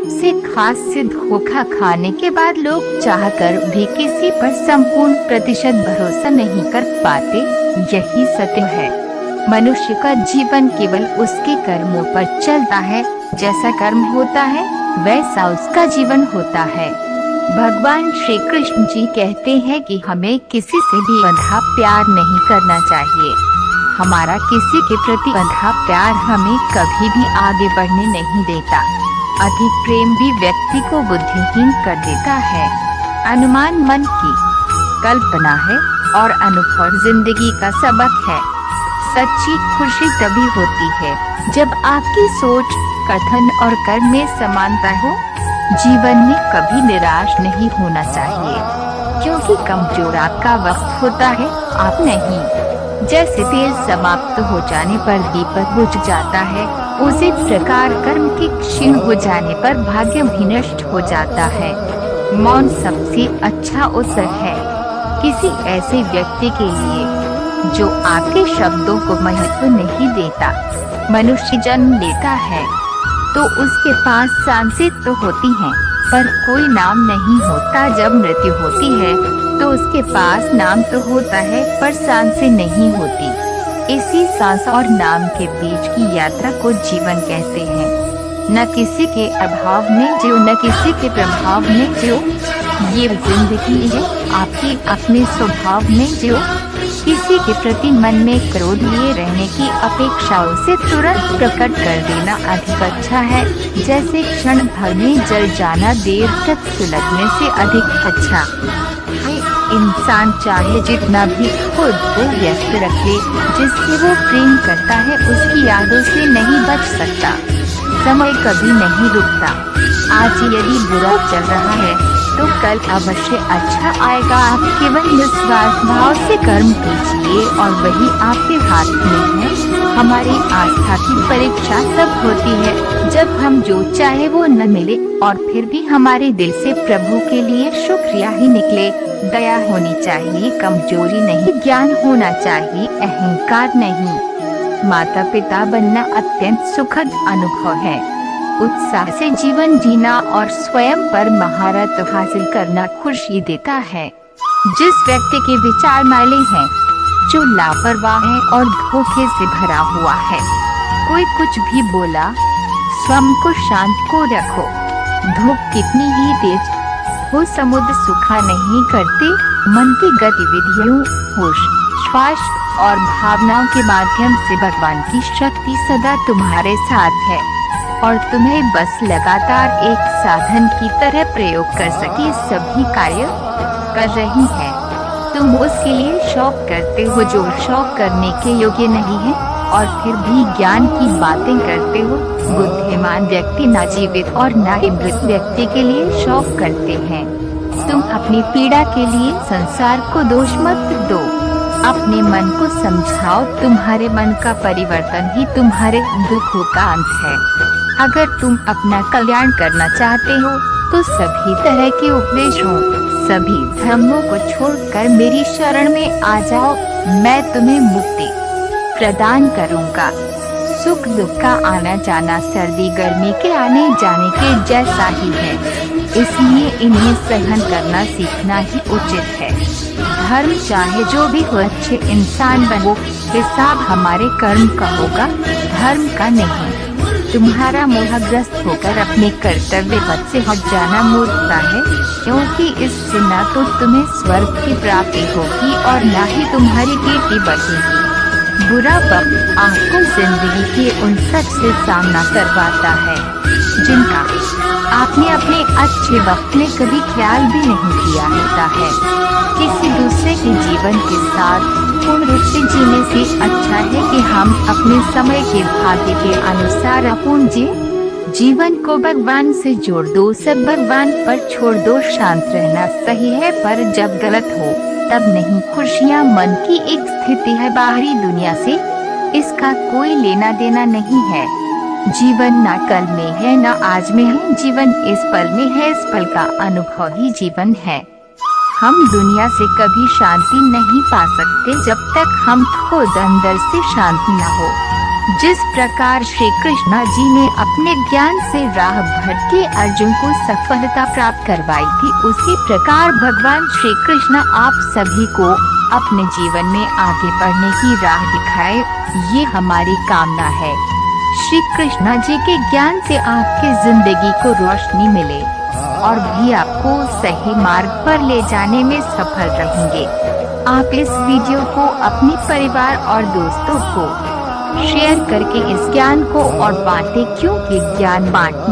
सबसे खास सिद्ध धोखा खाने के बाद लोग चाहकर भी किसी पर संपूर्ण प्रतिशत भरोसा नहीं कर पाते। यही सत्य है। मनुष्य का जीवन केवल उसके कर्मों पर चलता है। जैसा कर्म होता है वैसा उसका जीवन होता है। भगवान श्री कृष्ण जी कहते हैं कि हमें किसी से भी अंधा प्यार नहीं करना चाहिए। हमारा किसी के प्रति अंधा प्यार हमें कभी भी आगे बढ़ने नहीं देता। अधिक प्रेम भी व्यक्ति को बुद्धिहीन कर देता है। अनुमान मन की कल्पना है और अनुभव जिंदगी का सबक है। सच्ची खुशी तभी होती है जब आपकी सोच, कथन और कर्म में समानता हो। जीवन में कभी निराश नहीं होना चाहिए, क्योंकि कमजोर आपका वक्त होता है, आप नहीं। जैसे तेल समाप्त हो जाने पर दीपक बुझ जाता है, उसी प्रकार कर्म के क्षीण हो जाने पर भाग्य भी नष्ट हो जाता है। मौन सबसे अच्छा उत्तर है किसी ऐसे व्यक्ति के लिए जो आपके शब्दों को महत्व नहीं देता। मनुष्य जन्म लेता है तो उसके पास सांसें तो होती हैं, पर कोई नाम नहीं होता। जब मृत्यु होती है तो उसके पास नाम तो होता है, पर सांसें नहीं होती। इसी सांस और नाम के बीच की यात्रा को जीवन कहते हैं। न किसी के अभाव में जियो, न किसी के प्रभाव में जियो। ये जिंदगी है, आपके अपने स्वभाव में जियो। किसी के प्रति मन में क्रोध लिए रहने की अपेक्षा उसे तुरंत प्रकट कर देना अधिक अच्छा है। जैसे क्षण भर में जल जाना देर तक सुलगने से अधिक अच्छा है। इंसान चाहे जितना भी खुद को व्यस्त रखे, जिससे वो प्रेम करता है उसकी यादों से नहीं बच सकता। समय कभी नहीं रुकता। आज यदि बुरा चल रहा है तो कल अवश्य अच्छा आएगा। आप केवल निस्वार्थ भाव से कर्म कीजिए और वही आपके हाथ में है। हमारी आस्था की परीक्षा तब होती है जब हम जो चाहे वो न मिले और फिर भी हमारे दिल से प्रभु के लिए शुक्रिया ही निकले। दया होनी चाहिए, कमजोरी नहीं। ज्ञान होना चाहिए, अहंकार नहीं। माता पिता बनना अत्यंत सुखद अनुभव है। उत्साह से जीवन जीना और स्वयं पर महारत हासिल करना खुशी देता है। जिस व्यक्ति के विचार मैले हैं, जो लापरवाह है और धोखे से भरा हुआ है, कोई कुछ भी बोला, स्वयं को शांत को रखो। धूप कितनी ही तेज हो, समुद्र सूखा नहीं करते। मन की गतिविधियों, होश, श्वास और भावनाओं के माध्यम से भगवान की शक्ति सदा तुम्हारे साथ है और तुम्हें बस लगातार एक साधन की तरह प्रयोग कर सके सभी कार्य कर रही है। तुम उसके लिए शौक करते हो जो शौक करने के योग्य नहीं है, और फिर भी ज्ञान की बातें करते हो। बुद्धिमान व्यक्ति ना जीवित और ना ही मृत व्यक्ति के लिए शौक करते हैं। तुम अपनी पीड़ा के लिए संसार को दोष मत दो, अपने मन को समझाओ। तुम्हारे मन का परिवर्तन ही तुम्हारे दुखों का अंत है। अगर तुम अपना कल्याण करना चाहते हो तो सभी तरह के उपदेशों, सभी धर्मों को छोड़कर मेरी शरण में आ जाओ। मैं तुम्हें मुक्ति प्रदान करूंगा। सुख दुख का आना जाना सर्दी गर्मी के आने जाने के जैसा ही है, इसलिए इन्हें सहन करना सीखना ही उचित है। धर्म चाहे जो भी हो, अच्छे इंसान बनो। हिसाब हमारे कर्म का होगा, धर्म का नहीं। तुम्हारा मोहग्रस्त होकर अपने कर्तव्य पथ से हट जाना मूर्खता है, क्योंकि इससे न तो तुम्हें स्वर्ग की प्राप्ति होगी और न ही तुम्हारी कीर्ति बढ़ेगी। बुरा वक्त आपको जिंदगी के उन सच से सामना करवाता है जिनका आपने अपने अच्छे वक्त में कभी ख्याल भी नहीं किया होता है। किसी दूसरे के जीवन के साथ पूर्ण रूप से जीने से अच्छा है कि हम अपने समय के भाग्य के अनुसार अपूर्ण जिए। जीवन को भगवान से जोड़ दो, सब भगवान पर छोड़ दो। शांत रहना सही है, पर जब गलत हो तब नहीं। खुशियाँ मन की एक स्थिति है, बाहरी दुनिया से इसका कोई लेना देना नहीं है। जीवन न कल में है न आज में है, जीवन इस पल में है। इस पल का अनुभव ही जीवन है। हम दुनिया से कभी शांति नहीं पा सकते जब तक हम खुद अंदर से शांत न हो। जिस प्रकार श्री कृष्ण जी ने अपने ज्ञान से राह भटके अर्जुन को सफलता प्राप्त करवाई थी, उसी प्रकार भगवान श्री कृष्ण आप सभी को अपने जीवन में आगे बढ़ने की राह दिखाए, ये हमारी कामना है। श्री कृष्ण जी के ज्ञान से आपकी जिंदगी को रोशनी मिले और भी आपको सही मार्ग पर ले जाने में सफल रहेंगे। आप इस वीडियो को अपने परिवार और दोस्तों को शेयर करके इस ज्ञान को और बांटें, क्योंकि ज्ञान बांटने